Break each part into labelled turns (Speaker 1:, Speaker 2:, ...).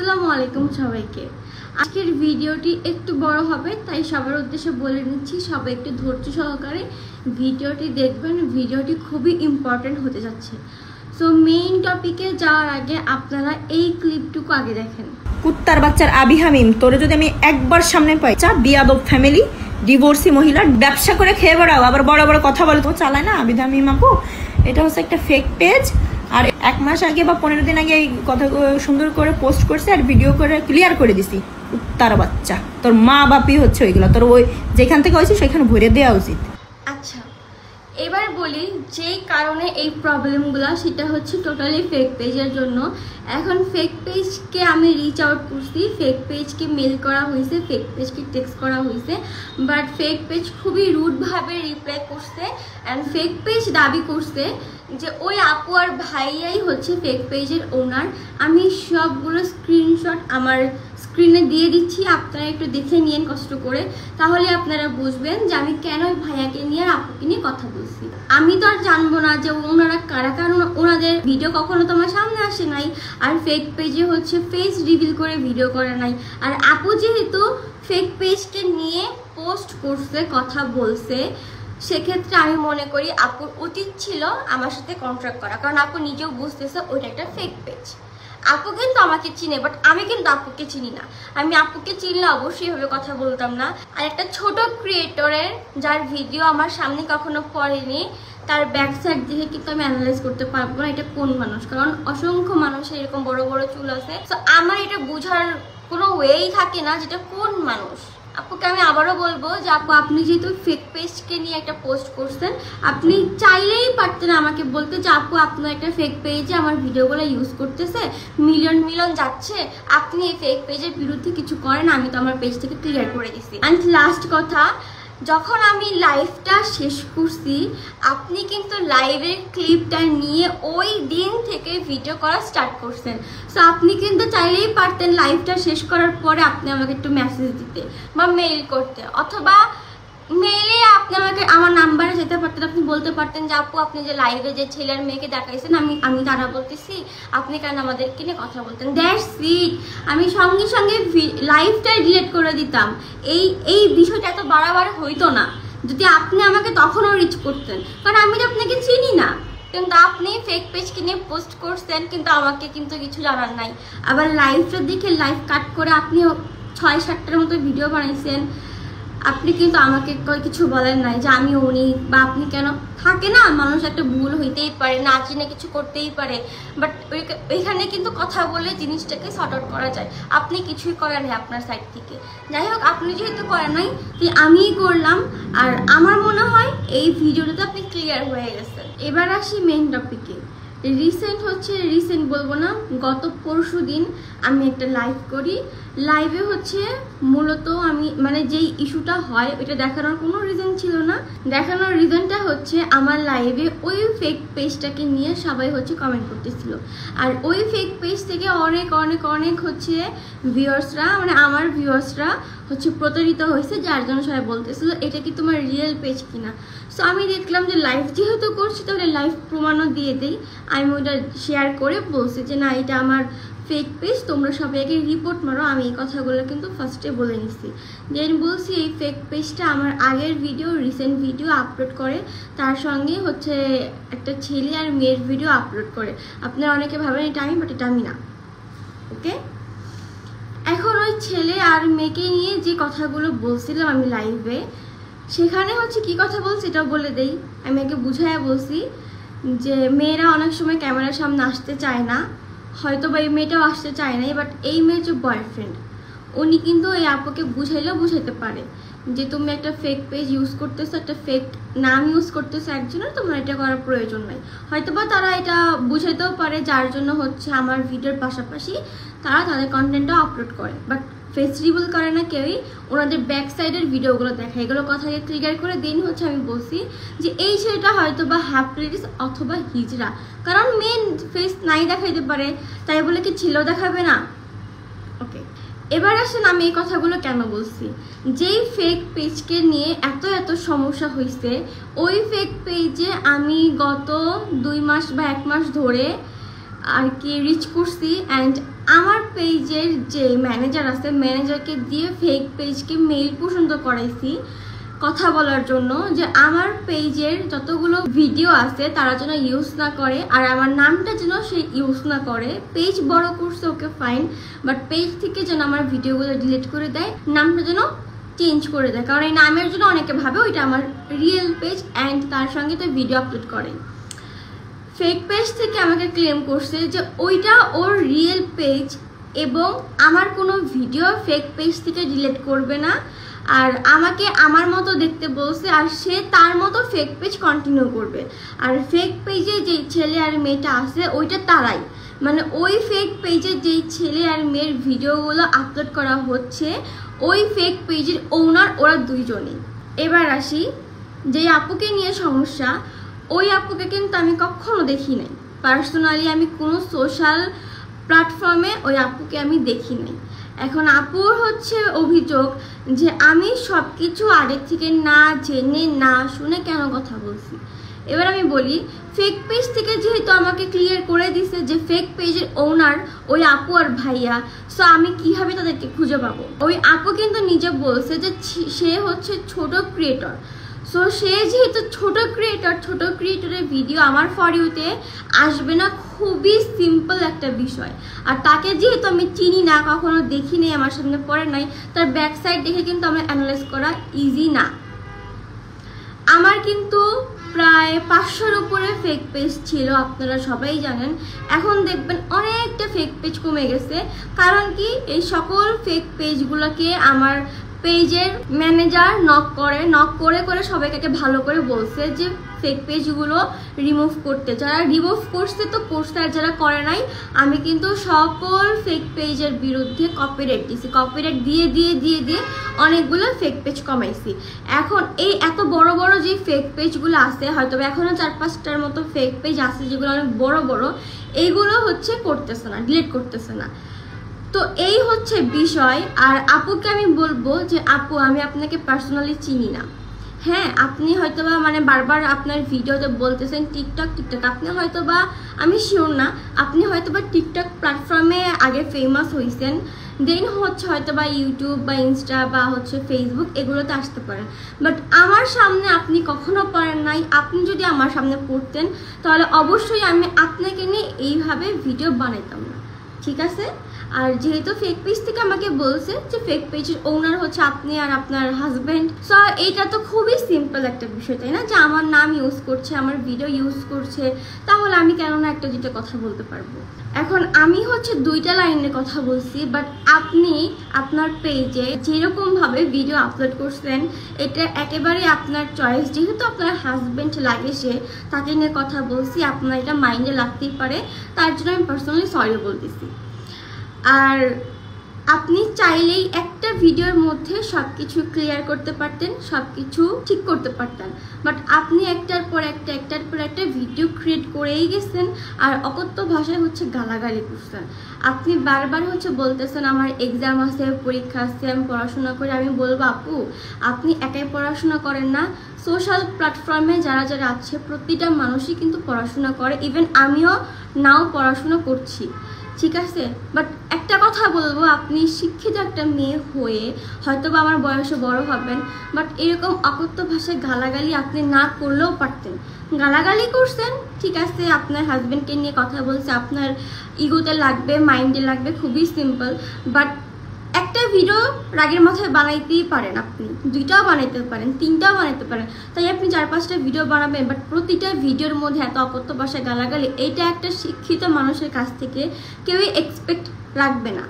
Speaker 1: আসসালামু আলাইকুম সবাইকে। আজকের ভিডিওটি একটু বড় হবে, তাই সবার উদ্দেশ্যে বলে নিচ্ছি সবাই একটু ধৈর্য সহকারে ভিডিওটি দেখবেন। ভিডিওটি খুবই ইম্পর্টেন্ট হতে যাচ্ছে। সো মেইন টপিকে যাওয়ার আগে আপনারা এই ক্লিপটুকু আগে দেখেন।
Speaker 2: কুত্তার বাচ্চার আবি হামিম, তোরে যদি আমি একবার সামনে পাই, চা বিয়াদব ফ্যামিলি, ডিভোর্সি মহিলা, ব্যবসা করে খেয়ে বেড়াও, আবার বড় বড় কথা বলে তো চালায় না আবি হামিম আপু। এটা হচ্ছে একটা ফেক পেজ, আর 1 মাস আগে বা 15 দিন আগে এই কথা সুন্দর করে পোস্ট করছে আর ভিডিও করে ক্লিয়ার করে দিছি। কুত্তার বাচ্চা, তোর মা বাপই হচ্ছে ওইগুলো, তোর ওই যেখান থেকে হয়েছে সেখানে ভরে দেওয়া উচিত।
Speaker 1: আচ্ছা, এবার বলি যেই কারণে এই প্রবলেমগুলো, সেটা হচ্ছে টোটালি ফেক পেজের জন্য। এখন ফেক পেজকে আমি রিচ আউট করছি, ফেক পেজকে মেল করা হয়েছে, ফেক পেজকে টেক্সট করা হয়েছে, বাট ফেক পেজ খুবই রুডভাবে রিপ্লাই করছে। অ্যান্ড ফেক পেজ দাবি করছে যে ওই আপু আর ভাইয়াই হচ্ছে ফেক পেজের ওনার। আমি সবগুলো স্ক্রিনশট আমার স্ক্রিনে দিয়ে দিচ্ছি, আপনারা একটু দেখে নিন কষ্ট করে, তাহলে আপনারা বুঝবেন যে আমি কেন ভাইয়াকে নিয়ে আর আপুকে নিয়ে কথা বলছি। আমি তো আর জানবো না যে ওনারা কারা, কারণ ওনাদের ভিডিও কখনো তো আমার সামনে আসে নাই, আর ফেক পেজে হচ্ছে ফেস রিভিল করে ভিডিও করে নাই। আর আপু যেহেতু ফেক পেজকে নিয়ে পোস্ট করছে, কথা বলছে, সেক্ষেত্রে আমি মনে করি আপুর উচিত ছিল আমার সাথে কন্ট্রাক্ট করা, কারণ আপু নিজেও বুঝতেছে ওইটা একটা ফেক পেজ। আপু কিন্তু আমাকে চিনে, বাট আমি কিন্তু আপুকে চিনি না। আমি আপুকে চিনলে অবশ্যই ভাবে কথা বলতাম না। আর একটা ছোট ক্রিয়েটরের যার ভিডিও আমার সামনে কখনো পড়েনি, তার ব্যাক সাইড দেখে কিন্তু আমি অ্যানালাইজ করতে পারবো না এটা কোন মানুষ, কারণ অসংখ্য মানুষের এরকম বড় বড় চুল আছে। তো আমার এটা বোঝার কোনো ওয়েই থাকে না যেটা কোন মানুষ। আপুকে আমি আবারও বলবো যে আপু, আপনি যেহেতু ফেক পেজকে নিয়ে একটা পোস্ট করছেন, আপনি চাইলেই পারতেন আমাকে বলতে যে আপু আপনার একটা ফেক পেজে আমার ভিডিওগুলো ইউজ করতেছে, মিলিয়ন যাচ্ছে, আপনি এই ফেক পেজের বিরুদ্ধে কিছু করেন, আমি তো আমার পেজ থেকে ক্লিয়ার করে দিছি। অ্যান্ড লাস্ট কথা, যখন আমি লাইভটা শেষ করছি, আপনি কিন্তু লাইভের ক্লিপটা নিয়ে ওই দিন থেকে ভিডিও করা স্টার্ট করছেন। সো আপনি কিন্তু চাইলেই পারতেন লাইভটা শেষ করার পরে আপনি আমাকে একটু মেসেজ দিতে বা মেইল করতে, অথবা মেইলে আপনি আমাকে আমার নাম্বারে যেতে পারতেন। আপনি বলতে পারতেন যে আপু, আপনি যে লাইভে যে ছেলে আর মেয়েকে দেখাইছেন, আমি তারা বলতেছি, আপনি কেন আমাদেরকে নিয়ে কথা বলতেন। That's it. আমি সঙ্গে সঙ্গে লাইভটাই ডিলিট করে দিতাম। এই বিষয়টা এত বারবার হইতো না যদি আপনি আমাকে তখনও রিচ করতেন, কারণ আমি তো আপনাকে চিনি না। কিন্তু আপনি ফেক পেজকে নিয়ে পোস্ট করছেন, কিন্তু আমাকে কিন্তু কিছু জানার নাই। আবার লাইভটা দেখে লাইভ কাট করে আপনি 6-7টার মতো ভিডিও বানাইছেন, আপনি কিন্তু আমাকে কিছু বলেন নাই যে আমি উনি বা আপনি কেন। থাকে না, মানুষ একটা ভুল হইতেই পারে, না চিনে কিছু করতেই পারে, বাট ওইখানে কিন্তু কথা বলে জিনিসটাকে সর্ট আউট করা যায়। আপনি কিছুই করেন নাই আপনার সাইড থেকে। যাই হোক, আপনি যেহেতু করেন নাই, তাই আমিই করলাম। আর আমার মনে হয় এই ভিডিওটাতে আপনি ক্লিয়ার হয়ে গেছেন। এবার আসি মেইন টপিকে। রিসেন্ট বলবো না, গত পরশু দিন আমি একটা লাইভ করি। লাইভে হচ্ছে মূলত আমি মানে যেই ইস্যুটা হয় ওইটা দেখানোর কোনো রিজন ছিল না। দেখানোর রিজনটা হচ্ছে আমার লাইভে ওই ফেক পেজটাকে নিয়ে সবাই হচ্ছে কমেন্ট করতেছিল, আর ওই ফেক পেজ থেকে অনেক হচ্ছে ভিউয়ার্সরা, মানে আমার ভিউয়ার্সরা হচ্ছে প্রতারিত হয়েছে, যার জন্য সবাই বলতেছিল এটা কি তোমার রিয়েল পেজ কিনা। সো আমি দেখলাম যে লাইভ যেহেতু করছি, তাহলে লাইভ প্রমাণও দিয়ে দিই। আমি ওটা শেয়ার করে বলছি যে না, এটা আমার ফেক পেজ, তোমরা সবাই আগে রিপোর্ট মারো। আমি এই কথাগুলো কিন্তু ফার্স্টে বলে নিচ্ছি। দেন বলছি এই ফেক পেজটা আমার আগের ভিডিও, রিসেন্ট ভিডিও আপলোড করে, তার সঙ্গে হচ্ছে একটা ছেলে আর মেয়ের ভিডিও আপলোড করে। আপনারা অনেকে ভাবেন এটা আমি, বাট এটা আমি না। ওকে, এখন ওই ছেলে আর মেয়েকে নিয়ে যে কথাগুলো বলছিলাম আমি লাইভে, সেখানে হচ্ছে কি কথা বলছি এটাও বলে দেই। আমি আগে বুঝাইয়া বলছি যে মেয়েরা অনেক সময় ক্যামেরার সামনে আসতে চায় না, হয়তো বা এই মেয়েটাও আসতে চায় না, বাট এই মেয়ের যে বয়ফ্রেন্ড, উনি কিন্তু এই আপুকে বুঝাইলেও বুঝাইতে পারে যে তুমি একটা ফেক পেজ ইউজ করতেছো, একটা ফেক নাম ইউজ করতেছো একজনের, তোমার এটা করার প্রয়োজন নাই। হয়তো বা তারা এটা বুঝাইতেও পারে, যার জন্য হচ্ছে আমার ভিডিওর পাশাপাশি তারা তাদের কন্টেন্টও আপলোড করে, বাট ফেস রিভিল করে না কেউই। ওনাদের ব্যাক সাইডের ভিডিওগুলো দেখায়, এগুলো কথাকে ক্লিয়ার করে দিন হচ্ছে আমি বলছি যে এই ছেলেটা হয়তো বা হাফ লেডিস অথবা হিজড়া, কারণ মেন ফেস নাই দেখাইতে পারে, তাই বলে কি ছেলেও দেখাবে না। ওকে, এবার আসেন আমি এই কথাগুলো কেন বলছি। যেই ফেক পেজকে নিয়ে এত সমস্যা হয়েছে, ওই ফেক পেজে আমি গত 2 মাস বা 1 মাস ধরে আর কি রিচ করছি। অ্যান্ড আমার পেজের যে ম্যানেজার আছে, ম্যানেজারকে দিয়ে ফেক পেজকে মেইল পর্যন্ত করাইছি কথা বলার জন্য যে আমার পেজের যতগুলো ভিডিও আছে তারা যেন ইউজ না করে, আর আমার নামটা যেন সে ইউজ না করে। পেজ বড় করছে, ওকে ফাইন, বাট পেজ থেকে যেন আমার ভিডিওগুলো ডিলিট করে দেয়, নামটা যেন চেঞ্জ করে দেয়, কারণ এই নামের জন্য অনেকে ভাবে ওইটা আমার রিয়েল পেজ অ্যান্ড তার সঙ্গে তো ভিডিও আপলোড করে। ফেক পেজ থেকে আমাকে ক্লেম করছে যে ওইটা ওর রিয়েল পেজ এবং আমার কোনো ভিডিও ফেক পেজ থেকে ডিলিট করবে না, আর আমাকে আমার মতো দেখতে বলছে, আর সে তার মতো ফেক পেজ কন্টিনিউ করবে। আর ফেক পেজে যেই ছেলে আর মেয়েটা আছে ওইটা তারাই, মানে ওই ফেক পেজে যেই ছেলে আর মেয়ের ভিডিওগুলো আপলোড করা হচ্ছে ওই ফেক পেজের ওনার ওরা দুইজনই। এবার আসি যেই আপুকে নিয়ে সমস্যা, ওই আপুকে কিন্তু আমি কখনো দেখি নাই পার্সোনালি, আমি কোনো সোশ্যাল প্ল্যাটফর্মে ওই আপুকে আমি দেখি নাই। এখন আপুর হচ্ছে অভিযোগ যে আমি সব কিছু আগের থেকে না জেনে না শুনে কেন কথা বলছি। এবার আমি বলি, ফেক পেজ থেকে যেহেতু আমাকে ক্লিয়ার করে দিছে যে ফেক পেজের ওনার ওই আপু আর ভাইয়া, সো আমি কিভাবে তাদেরকে খুঁজে পাবো? ওই আপু কিন্তু নিজে বলছে যে সে হচ্ছে ছোট ক্রিয়েটর, সো সে যেহেতু ছোট ক্রিয়েটরের ভিডিও আমার ফর ইউতে আসবে না, খুবই সিম্পল একটা বিষয়। আর তাকে যেহেতু আমি চিনি না, কখনো দেখি নাই, আমার সামনে পড়ে নাই, তার ব্যাক সাইড দেখে কিন্তু আমরা অ্যানালাইজ করা ইজি না। আমার কিন্তু প্রায় 500-র উপরে ফেক পেজ ছিল, আপনারা সবাই জানেন। এখন দেখবেন অনেকটা ফেক পেজ কমে গেছে, কারণ কি এই সকল ফেক পেজগুলোকে আমার পেজের ম্যানেজার নক করে সবাইকে ভালো করে বলছে যে ফেক পেজগুলো রিমুভ করতে। যারা রিমুভ করছে তো করছে, আর যারা করে নাই আমি কিন্তু সকল ফেক পেজের বিরুদ্ধে কপিরাইট দিছি, কপিরাইট দিয়ে অনেকগুলো ফেক পেজ কমাইছি। এখন এই এত বড় বড় যে ফেক পেজগুলো আছে, হয়তো এখনো 4-5টার মতো ফেক পেজ আছে যেগুলো অনেক বড়, এইগুলো হচ্ছে করতেছে না, ডিলিট করতেছে না। তো এই হচ্ছে বিষয়। আর আপুকে আমি বলবো যে আপু, আমি আপনাকে পার্সোনালি চিনি না। হ্যাঁ, আপনি হয়তোবা মানে বারবার আপনার ভিডিওতে বলতেছেন টিকটক, আপনি হয়তোবা, আমি শিওর না, আপনি হয়তোবা টিকটক প্ল্যাটফর্মে আগে ফেমাস হয়েছেন, দেন হচ্ছে হয়তোবা ইউটিউব বা ইনস্টা বা হচ্ছে ফেসবুক এগুলোতে আসতে পারেন, বাট আমার সামনে আপনি কখনো পারেন নাই। আপনি যদি আমার সামনে পড়তেন তাহলে অবশ্যই আমি আপনাকে নিয়ে এইভাবে ভিডিও বানাইতাম না, ঠিক আছে? আর যেহেতু ফেক পেজ থেকে আমাকে বলছে যে ফেক পেজের ওনার হচ্ছে আপনি আর আপনার হাজব্যান্ড, সো এইটা তো খুবই সিম্পল একটা বিষয়, তাই না? যে আমার নাম ইউজ করছে, আমার ভিডিও ইউজ করছে, তাহলে আমি কেন না একটা দুটো কথা বলতে পারবো। এখন আমি হচ্ছে 2টা লাইনের কথা বলছি, বাট আপনি আপনার পেজে যেরকমভাবে ভিডিও আপলোড করছেন এটা একেবারে আপনার চয়েস। যেহেতু আপনার হাজব্যান্ড লাগে, সে তাকে নিয়ে কথা বলছি, আপনার এটা মাইন্ডে লাগতেই পারে, তার জন্য আমি পার্সোনালি সরি বলতেছি। আর আপনি চাইলেই একটা ভিডিওর মধ্যে সবকিছু ক্লিয়ার করতে পারতেন, সবকিছু ঠিক করতে পারতেন, বাট আপনি একটার পর একটা ভিডিও ক্রিয়েট করেই গেছেন, আর অকথ্য ভাষায় হচ্ছে গালাগালি করছেন। আপনি বারবার হচ্ছে বলতেছেন আমার এক্সাম আছে, পরীক্ষা আছে, আমি পড়াশোনা করি। আমি বলবো আপু, আপনি একাই পড়াশোনা করেন না, সোশ্যাল প্ল্যাটফর্মে যারা আছে প্রতিটা মানুষই কিন্তু পড়াশোনা করে, ইভেন আমিও নাও পড়াশোনা করছি, ঠিক আছে? বাট একটা কথা বলবো, আপনি শিক্ষিত একটা মেয়ে হয়ে হয়তো বা আমার বয়সে বড় হবেন, বাট এরকম অকথ্য ভাষায় গালাগালি আপনি না করলেও পারতেন। গালাগালি করছেন, ঠিক আছে, আপনার হাজব্যান্ডকে নিয়ে কথা বলছে, আপনার ইগোতে লাগবে, মাইন্ডে লাগবে, খুবই সিম্পল। বাট একটা ভিডিও রাগের মাথায় বানাইতেই পারেন, আপনি 2টাও বানাইতে পারেন, 3টাও বানাইতে পারেন, তাই আপনি 4-5টা ভিডিও বানাবেন, বাট প্রতিটা ভিডিওর মধ্যে এত অকথ্য ভাষায় গালাগালি, এইটা একটা শিক্ষিত মানুষের কাছ থেকে কেউই এক্সপেক্ট রাখবে না।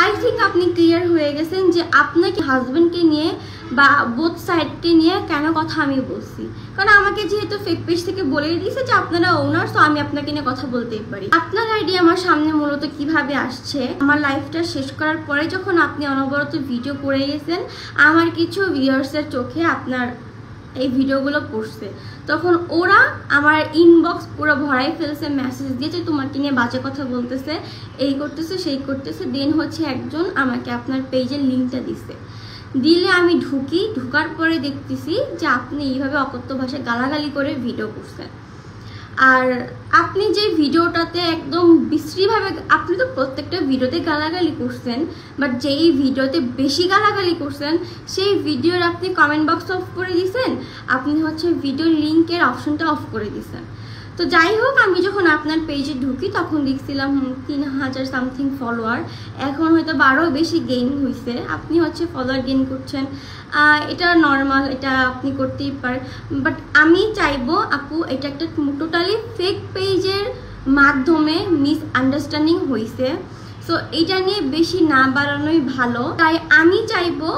Speaker 1: আই থিঙ্ক আপনি ক্লিয়ার হয়ে গেছেন যে আপনাকে হাজব্যান্ডকে নিয়ে বা বোথ সাইডকে নিয়ে কেন কথা আমি বলছি, কারণ আমাকে যেহেতু ফেক পেজ থেকে বলে দিয়েছে যে আপনারা ওনার, তো আমি আপনাকে নিয়ে কথা বলতেই পারি। আপনার আইডিয়া আমার সামনে মূলত কিভাবে আসছে, আমার লাইফটা শেষ করার পরে যখন আপনি অনবরত ভিডিও করে গেছেন, আমার কিছু ভিউয়ার্সের চোখে আপনার এই ভিডিওগুলো পড়ছে, তখন ওরা আমার ইনবক্স পুরো ভরাই ফেলছে মেসেজ দিয়ে যে তোমাকে নিয়ে বাজে কথা বলতেছে, এই করতেছে, সেই করতেছে। দেন হচ্ছে একজন আমাকে আপনার পেজের লিঙ্কটা দিলে আমি ঢুকার পরে দেখতেছি যে আপনি এইভাবে অকথ্য ভাষায় গালাগালি করে ভিডিও করছেন। আর আপনি যে ভিডিওটাতে একদম বিশ্রীভাবে, আপনি তো প্রত্যেকটা ভিডিওতে গালাগালি করছেন, বাট যেই ভিডিওতে বেশি গালাগালি করছেন সেই ভিডিওর আপনি কমেন্ট বক্স অফ করে দিয়েছেন, আপনি হচ্ছে ভিডিও লিঙ্কের অপশনটা অফ করে দিয়েছেন। তো যাই হোক, আমি যখন আপনার পেজে ঢুকি তখন দেখছিলাম 3000 সামথিং ফলোয়ার, এখন হয়তো 12 বেশি গেইন হয়েছে। আপনি হচ্ছে ফলোয়ার গেইন করছেন, এটা নর্মাল, এটা আপনি করতেই পারেন। বাট আমি চাইবো আপু, এটা একটা টোটালি ফেক পেজের মাধ্যমে মিসআন্ডারস্ট্যান্ডিং হয়েছে, সো এটা নিয়ে বেশি না বাড়ানোই ভালো। তাই আমি চাইবো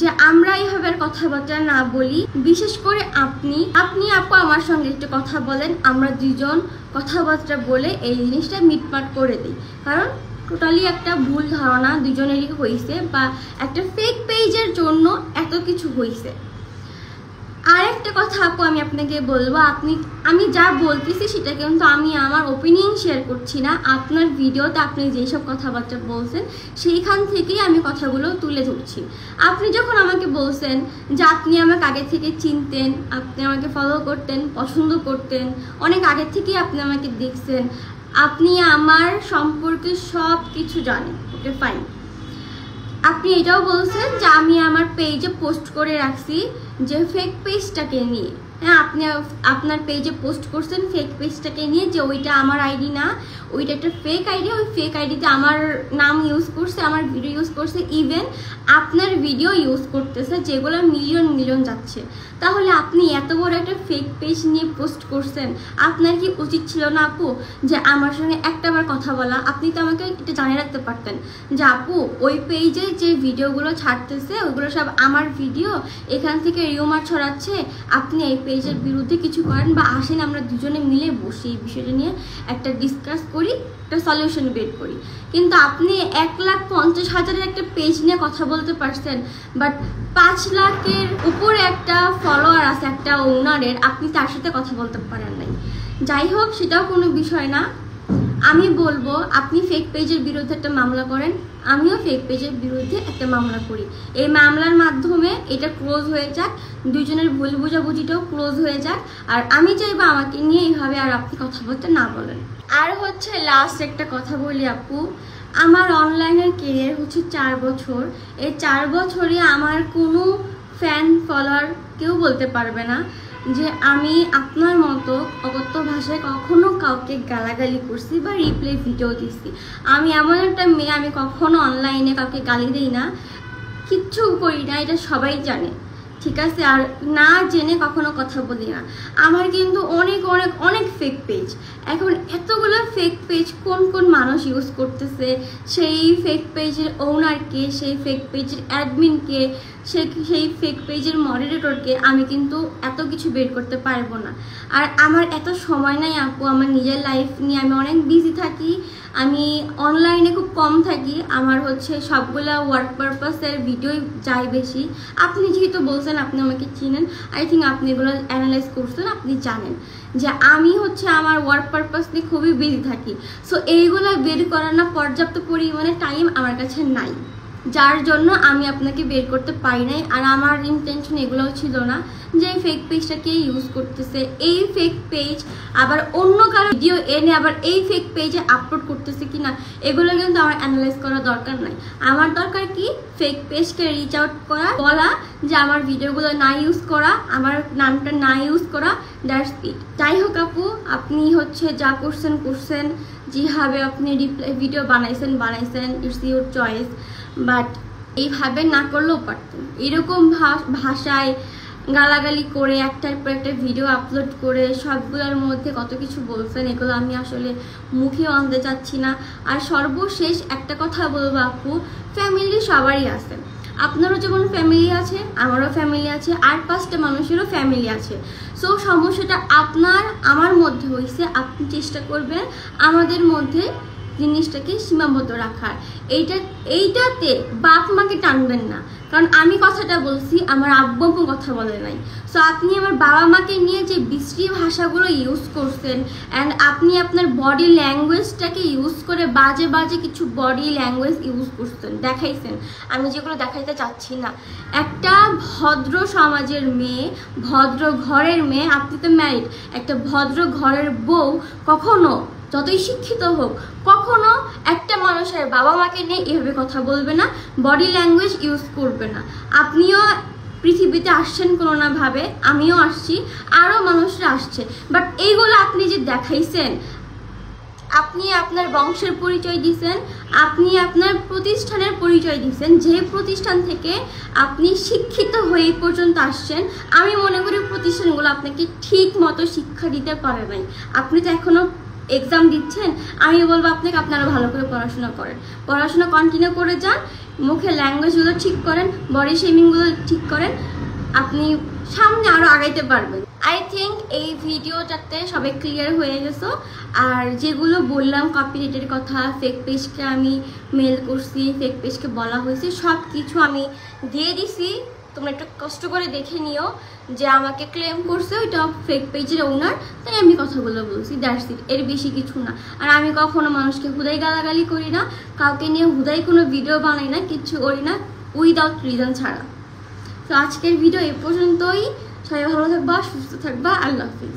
Speaker 1: যে আমরা এইভাবে কথাবার্তা না বলি। বিশেষ করে আপনি আপু আমার সঙ্গে একটু কথা বলেন, আমরা দুজন কথাবার্তা বলে এই জিনিসটা মিটমাট করে দিই। কারণ টোটালি একটা ভুল ধারণা দুজনেরই হয়েছে, বা একটা ফেক পেজের জন্য এত কিছু হয়েছে। আর একটা কথা আপু আমি আপনাকে বলবো, আমি যা বলতেছি সেটা কিন্তু আমি আমার ওপিনিয়ন শেয়ার করছি না। আপনার ভিডিওতে আপনি যেসব কথাবার্তা বলছেন সেইখান থেকেই আমি কথাগুলো তুলে ধরছি। আপনি যখন আমাকে বলছেন যে আপনি আমাকে আগে থেকে চিনতেন, আপনি আমাকে ফলো করতেন, পছন্দ করতেন, অনেক আগে থেকেই আপনি আমাকে দেখছেন, আপনি আমার সম্পর্কে সব কিছু জানেন, ওকে ফাইন। আপনি এটাও বলছেন যে আমি আমার পেজে পোস্ট করে রাখছি যে ফেক পেজটাকে নিয়ে। হ্যাঁ, আপনি আপনার পেজে পোস্ট করছেন ফেক পেজটাকে নিয়ে, যে ওইটা আমার আইডি না, ওইটা একটা ফেক আইডি, ওই ফেক আইডিতে আমার নাম ইউজ করছে, আমার ভিডিও ইউজ করছে, ইভেন আপনার ভিডিও ইউজ করতেছে, যেগুলো মিলিয়ন যাচ্ছে। তাহলে আপনি এত বড় একটা ফেক পেজ নিয়ে পোস্ট করছেন, আপনার কি উচিত ছিল না আপু যে আমার সঙ্গে একটাবার কথা বলা? আপনি তো আমাকে এটা জানিয়ে রাখতে পারতেন যে আপু ওই পেজে যে ভিডিওগুলো ছাড়তেছে ওইগুলো সব আমার ভিডিও, এখান থেকে রিউমার ছড়াচ্ছে, আপনি এই পেজের বিরুদ্ধে কিছু করেন, বা আসেন আমরা দুজনে মিলে বসে এই বিষয়টা নিয়ে একটা ডিসকাস করি, একটা সলিউশন বের করি। কিন্তু আপনি 1,50,000 একটা পেজ নিয়ে কথা বলতে পারছেন, বাট 5 লাখের উপরে একটা ফলোয়ার আছে একটা ওনারের, আপনি তার সাথে কথা বলতে পারেন নাই। যাই হোক, সেটাও কোনো বিষয় না। আমি বলবো আপনি ফেক পেজের বিরুদ্ধে একটা মামলা করেন, আমিও ফেক পেজের বিরুদ্ধে একটা মামলা করি। এই মামলার মাধ্যমে এটা ক্লোজ হয়ে যাক, দুজনের ভুল বোঝাবুঝিটাও ক্লোজ হয়ে যাক। আর আমি চাইবো আমাকে নিয়ে এইভাবে আর আপনি কথা বলতে না বলেন। আর হচ্ছে লাস্ট একটা কথা বলি আপু, আমার অনলাইনের কেরিয়ার হচ্ছে 4 বছর। এই 4 বছরে আমার কোনো ফ্যান ফলোয়ার কেউ বলতে পারবে না যে আমি আপনার মতো অকথ্য ভাষায় কখনো কাউকে গালাগালি করছি বা রিপ্লে ভিডিও দিচ্ছি। আমি এমন একটা মেয়ে, আমি কখনো অনলাইনে কাউকে গালি দিই না, কিচ্ছু করি না, এটা সবাই জানে, ঠিক আছে? আর না জেনে কখনো কথা বলি না। আমার কিন্তু অনেক ফেক পেজ। এখন এতগুলো ফেক পেজ কোন মানুষ ইউজ করতেছে, সেই ফেক পেজের ওনারকে, সেই ফেক পেজের অ্যাডমিনকে, সেই ফেক পেজের মডারেটরকে আমি কিন্তু এত কিছু বের করতে পারবো না। আর আমার এত সময় নাই আপু, আমার নিজের লাইফ নিয়ে আমি অনেক বিজি থাকি, আমি অনলাইনে খুব কম থাকি, আমার হচ্ছে সবগুলা ওয়ার্ক পারপাসের ভিডিও যাই বেশি। আপনি যেহেতু বলছেন আপনি আমাকে চিনেন, আই থিঙ্ক আপনি এগুলো অ্যানালাইজ করছেন, আপনি জানেন যে আমি হচ্ছে আমার ওয়ার্ক পারপাস নিয়ে খুবই বিজি থাকি। সো এইগুলো বের করার না পর্যাপ্ত পরিমাণে টাইম আমার কাছে নাই, যার জন্য আমি আপনাকে বের করতে পারি নাই। আর আমার ইন্টেনশন এগুলোও ছিল না যে এই ফেক পেজটাকে ইউজ করতেছে, এই ফেক পেজ আবার অন্য কারো ভিডিও এনে আবার এই ফেক পেজে আপলোড করতেছে কিনা, এগুলো কিন্তু আমার অ্যানালাইজ করার দরকার নাই। আমার দরকার কি, ফেক পেজকে রিচ আউট করা, বলা যে আমার ভিডিওগুলো না ইউজ করা, আমার নামটা না ইউজ করা, দ্যাটস ইট। যাই হোক আপু, আপনি হচ্ছে যা করছেন, যেভাবে আপনি রিপ্লাই ভিডিও বানাইছেন, ইটস ইউর চয়েস, বাট এইভাবে না করলেও পারতেন। এরকম ভাষায় গালাগালি করে একটার পর একটা ভিডিও আপলোড করে সবগুলোর মধ্যে কত কিছু বলছেন, এগুলো আমি আসলে মুখে আনতে চাচ্ছি না। আর সর্বশেষ একটা কথা বলবো আপু, ফ্যামিলি সবারই আছে, আপনারও যেমন ফ্যামিলি আছে, আমারও ফ্যামিলি আছে, আর 5টা মানুষেরও ফ্যামিলি আছে। সো সমস্যাটা আমার মধ্যে হয়েছে, আপনি চেষ্টা করবেন আমাদের মধ্যে জিনিসটাকে সীমাবদ্ধ রাখার। এইটাতে বাপ মাকে টানবেন না, কারণ আমি কথাটা বলছি, আমার আব্বু আম্মু কথা বলে নাই। সো আপনি আমার বাবা মাকে নিয়ে যে বিশ্রী ভাষাগুলো ইউজ করছেন, অ্যান্ড আপনি আপনার বডি ল্যাঙ্গুয়েজটাকে ইউজ করে বাজে বাজে কিছু বডি ল্যাঙ্গুয়েজ ইউজ করছেন, দেখাইছেন, আমি যেগুলো দেখাইতে চাচ্ছি না। একটা ভদ্র সমাজের মেয়ে, ভদ্র ঘরের মেয়ে, আপনি তো ম্যারিড, একটা ভদ্র ঘরের বউ কখনো যতই শিক্ষিত হোক কখনো একটা মানুষের বাবা মাকে নিয়ে এভাবে কথা বলবে না, বডি ল্যাঙ্গুয়েজ ইউজ করবে না। আপনিও পৃথিবীতে আসছেন কোনো না ভাবে, আমিও আসছি, আরও মানুষরা আসছে, বাট এইগুলো আপনি যে দেখাইছেন, আপনি আপনার বংশের পরিচয় দিচ্ছেন, আপনি আপনার প্রতিষ্ঠানের পরিচয় দিচ্ছেন, যে প্রতিষ্ঠান থেকে আপনি শিক্ষিত হয়ে পর্যন্ত আসছেন, আমি মনে করি প্রতিষ্ঠানগুলো আপনাকে ঠিক মতো শিক্ষা দিতে পারে নাই। আপনি তো এখনও এক্সাম দিচ্ছেন, আমি বলবো আপনাকে আপনারা ভালো করে পড়াশোনা করেন, পড়াশোনা কন্টিনিউ করে যান, মুখে ল্যাঙ্গুয়েজগুলো ঠিক করেন, বডি শেমিংগুলো ঠিক করেন, আপনি সামনে আরও আগাইতে পারবেন। আই থিঙ্ক এই ভিডিওটাতে সবাই ক্লিয়ার হয়ে গেছো। আর যেগুলো বললাম কপিরাইটের কথা, ফেক পেজকে আমি মেল করছি, ফেক পেজকে বলা হয়েছে, সব কিছু আমি দিয়ে দিছি, তোমরা একটু কষ্ট করে দেখে নিও যে আমাকে ক্লেম করছে ওইটা ফেক পেজের ওনার, তাই আমি কথাগুলো বলছি, দ্যাটস ইট, এর বেশি কিছু না। আর আমি কখনো মানুষকে হুদাই গালাগালি করি না, কাউকে নিয়ে হুদাই কোনো ভিডিও বানাই না, কিচ্ছু করি না উইদাউট রিজন ছাড়া। তো আজকের ভিডিও এ পর্যন্তই, সবাই ভালো থাকবা, সুস্থ থাকবা, আল্লাহ হাফিজ।